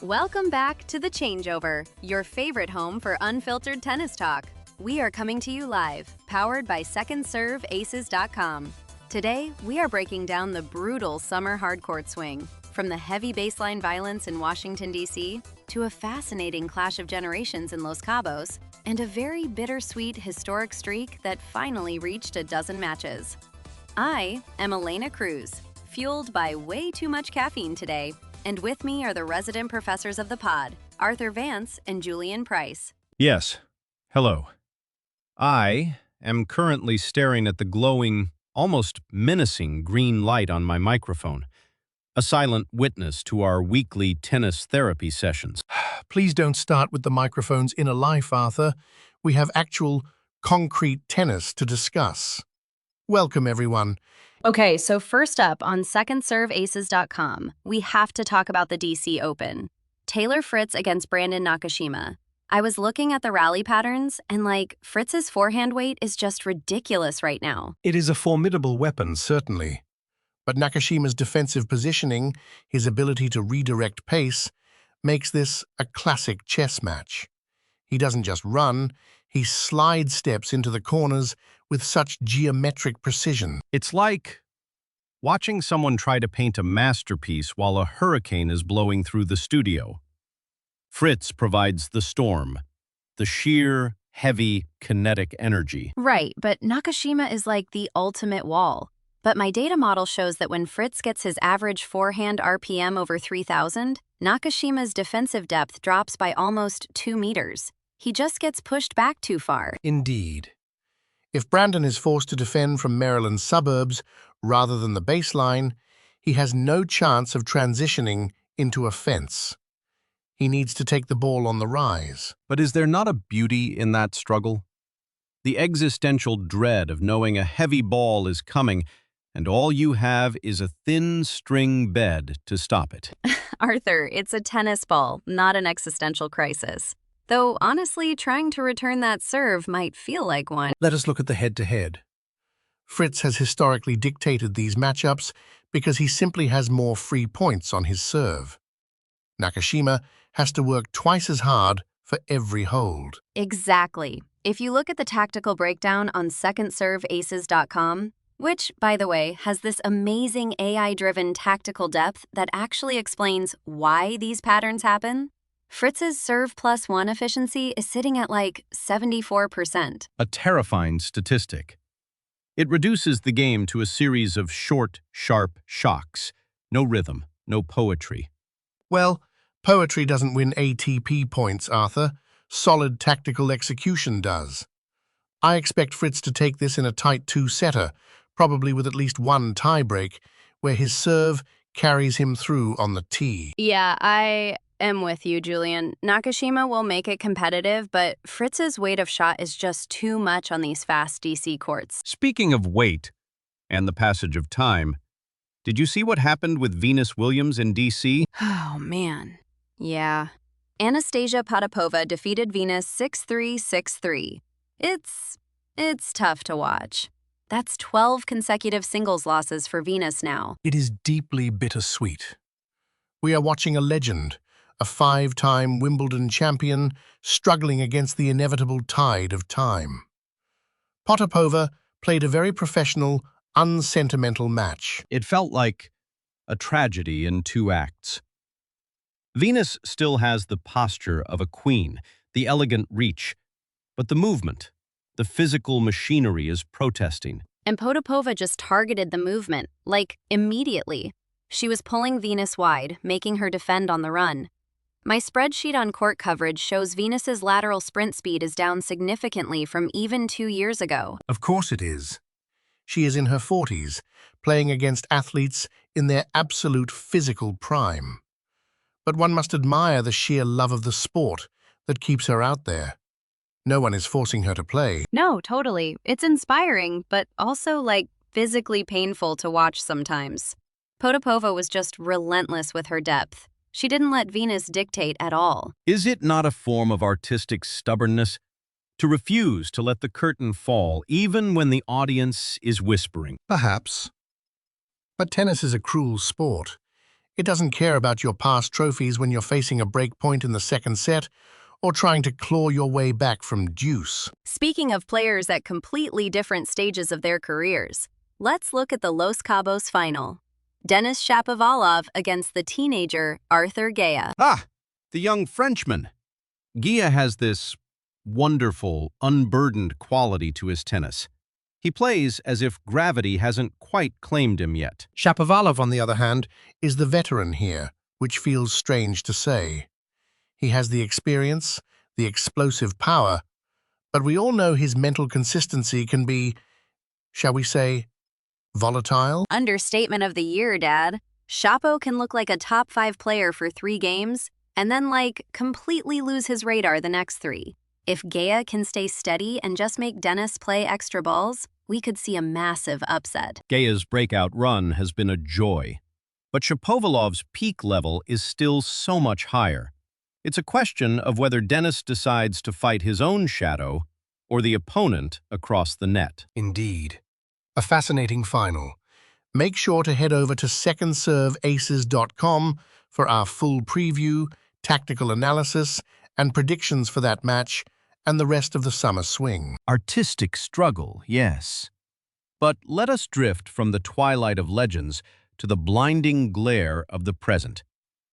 Welcome back to The Changeover, your favorite home for unfiltered tennis talk. We are coming to you live, powered by SecondServeAces.com. Today, we are breaking down the brutal summer hardcourt swing, from the heavy baseline violence in Washington, D.C., to a fascinating clash of generations in Los Cabos, and a very bittersweet historic streak that finally reached a dozen matches. I am Elena Cruz, fueled by way too much caffeine today, and with me are the resident professors of the pod, Arthur Vance and Julian Price. Yes. Hello. I am currently staring at the glowing, almost menacing green light on my microphone, a silent witness to our weekly tennis therapy sessions. Please don't start with the microphone's inner life, Arthur. We have actual, concrete tennis to discuss. Welcome, everyone. Okay, so first up on SecondServeAces.com, we have to talk about the DC Open. Taylor Fritz against Brandon Nakashima. I was looking at the rally patterns, and Fritz's forehand weight is just ridiculous right now. It is a formidable weapon, certainly. But Nakashima's defensive positioning, his ability to redirect pace, makes this a classic chess match. He doesn't just run, he slide steps into the corners with such geometric precision. It's like watching someone try to paint a masterpiece while a hurricane is blowing through the studio. Fritz provides the storm, the sheer, heavy, kinetic energy. Right, but Nakashima is like the ultimate wall. But my data model shows that when Fritz gets his average forehand RPM over 3,000, Nakashima's defensive depth drops by almost 2 meters. He just gets pushed back too far. Indeed. If Brandon is forced to defend from Maryland's suburbs rather than the baseline, he has no chance of transitioning into a fence. He needs to take the ball on the rise. But is there not a beauty in that struggle? The existential dread of knowing a heavy ball is coming, and all you have is a thin string bed to stop it. Arthur, it's a tennis ball, not an existential crisis. Though, honestly, trying to return that serve might feel like one. Let us look at the head-to-head. Fritz has historically dictated these matchups because he simply has more free points on his serve. Nakashima has to work twice as hard for every hold. Exactly. If you look at the tactical breakdown on SecondServeAces.com, which, by the way, has this amazing AI-driven tactical depth that actually explains why these patterns happen, Fritz's serve plus one efficiency is sitting at 74%. A terrifying statistic. It reduces the game to a series of short, sharp shocks. No rhythm, no poetry. Well, poetry doesn't win ATP points, Arthur. Solid tactical execution does. I expect Fritz to take this in a tight two-setter, probably with at least one tiebreak, where his serve carries him through on the tee. Yeah, I am with you, Julian. Nakashima will make it competitive, but Fritz's weight of shot is just too much on these fast DC courts. Speaking of weight and the passage of time, did you see what happened with Venus Williams in DC? Oh, man. Yeah. Anastasia Potapova defeated Venus 6-3, 6-3. It's tough to watch. That's 12 consecutive singles losses for Venus now. It is deeply bittersweet. We are watching a legend, a 5-time Wimbledon champion struggling against the inevitable tide of time. Potapova played a very professional, unsentimental match. It felt like a tragedy in 2 acts. Venus still has the posture of a queen, the elegant reach, but the movement, the physical machinery is protesting. And Potapova just targeted the movement, immediately. She was pulling Venus wide, making her defend on the run. My spreadsheet on court coverage shows Venus's lateral sprint speed is down significantly from even 2 years ago. Of course it is. She is in her 40s, playing against athletes in their absolute physical prime. But one must admire the sheer love of the sport that keeps her out there. No one is forcing her to play. No, totally. It's inspiring, but also, physically painful to watch sometimes. Potapova was just relentless with her depth. She didn't let Venus dictate at all. Is it not a form of artistic stubbornness to refuse to let the curtain fall even when the audience is whispering? Perhaps. But tennis is a cruel sport. It doesn't care about your past trophies when you're facing a break point in the second set or trying to claw your way back from deuce. Speaking of players at completely different stages of their careers, let's look at the Los Cabos final. Denis Shapovalov against the teenager Arthur Gaya. Ah, the young Frenchman. Gia has this wonderful, unburdened quality to his tennis. He plays as if gravity hasn't quite claimed him yet. Shapovalov, on the other hand, is the veteran here, which feels strange to say. He has the experience, the explosive power, but we all know his mental consistency can be, shall we say, volatile? Understatement of the year, Dad. Shapo can look like a top 5 player for 3 games and then, completely lose his radar the next 3. If Gaya can stay steady and just make Denis play extra balls, we could see a massive upset. Gaya's breakout run has been a joy, but Shapovalov's peak level is still so much higher. It's a question of whether Denis decides to fight his own shadow or the opponent across the net. Indeed. A fascinating final. Make sure to head over to secondserveaces.com for our full preview, tactical analysis, and predictions for that match and the rest of the summer swing. Artistic struggle, yes. But let us drift from the twilight of legends to the blinding glare of the present.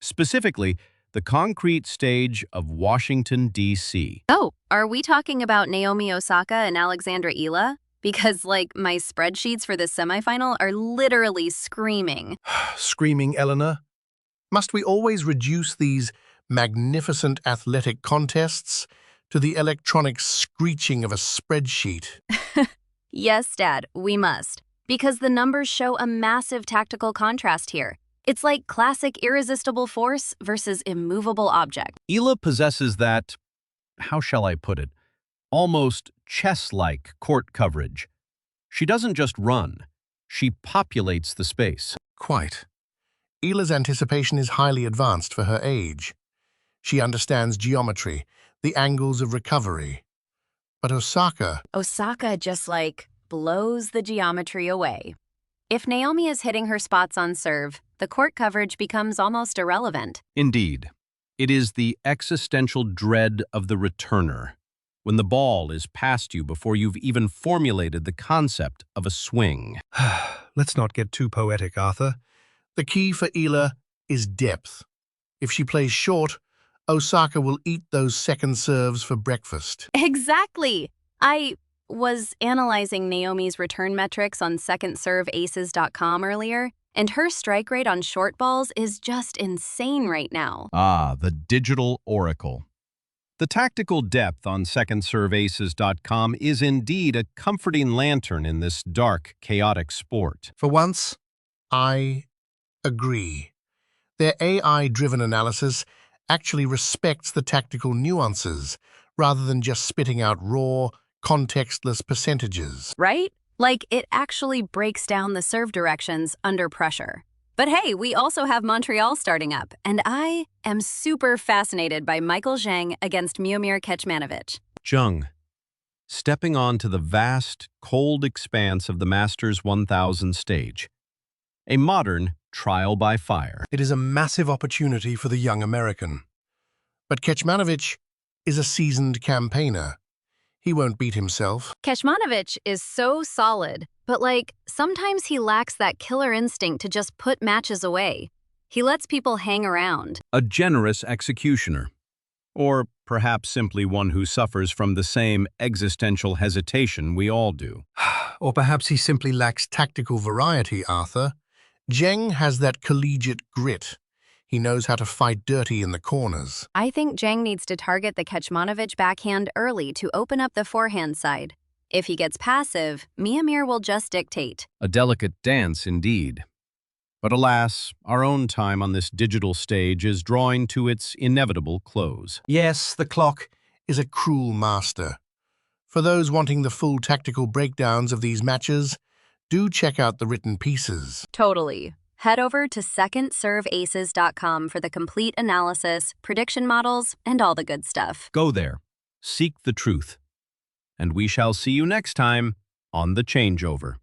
Specifically, the concrete stage of Washington, D.C. Oh, are we talking about Naomi Osaka and Alexandra Ila? Because, my spreadsheets for this semifinal are literally screaming. Screaming, Eleanor? Must we always reduce these magnificent athletic contests to the electronic screeching of a spreadsheet? Yes, Dad, we must. Because the numbers show a massive tactical contrast here. It's like classic irresistible force versus immovable object. Ila possesses that, how shall I put it, almost chess-like court coverage. She doesn't just run, she populates the space. Quite. Ila's anticipation is highly advanced for her age. She understands geometry, the angles of recovery. But Osaka just, blows the geometry away. If Naomi is hitting her spots on serve, the court coverage becomes almost irrelevant. Indeed. It is the existential dread of the returner, when the ball is past you before you've even formulated the concept of a swing. Let's not get too poetic, Arthur. The key for Ila is depth. If she plays short, Osaka will eat those second serves for breakfast. Exactly. I was analyzing Naomi's return metrics on secondserveaces.com earlier, and her strike rate on short balls is just insane right now. Ah, the digital oracle. The tactical depth on secondserveaces.com is indeed a comforting lantern in this dark, chaotic sport. For once, I agree. Their AI-driven analysis actually respects the tactical nuances rather than just spitting out raw, contextless percentages. Right? It actually breaks down the serve directions under pressure. But hey, we also have Montreal starting up, and I am super fascinated by Michael Zhang against Miomir Kecmanovic. Zhang, stepping onto the vast, cold expanse of the Masters 1000 stage. A modern trial by fire. It is a massive opportunity for the young American. But Kecmanovic is a seasoned campaigner. He won't beat himself. Kecmanovic is so solid, but sometimes he lacks that killer instinct to just put matches away. He lets people hang around. A generous executioner. Or perhaps simply one who suffers from the same existential hesitation we all do. Or perhaps he simply lacks tactical variety, Arthur. Zheng has that collegiate grit. He knows how to fight dirty in the corners. I think Zhang needs to target the Kecmanovic backhand early to open up the forehand side. If he gets passive, Miomir will just dictate. A delicate dance indeed. But alas, our own time on this digital stage is drawing to its inevitable close. Yes, the clock is a cruel master. For those wanting the full tactical breakdowns of these matches, do check out the written pieces. Totally. Head over to secondserveaces.com for the complete analysis, prediction models, and all the good stuff. Go there, seek the truth, and we shall see you next time on The Changeover.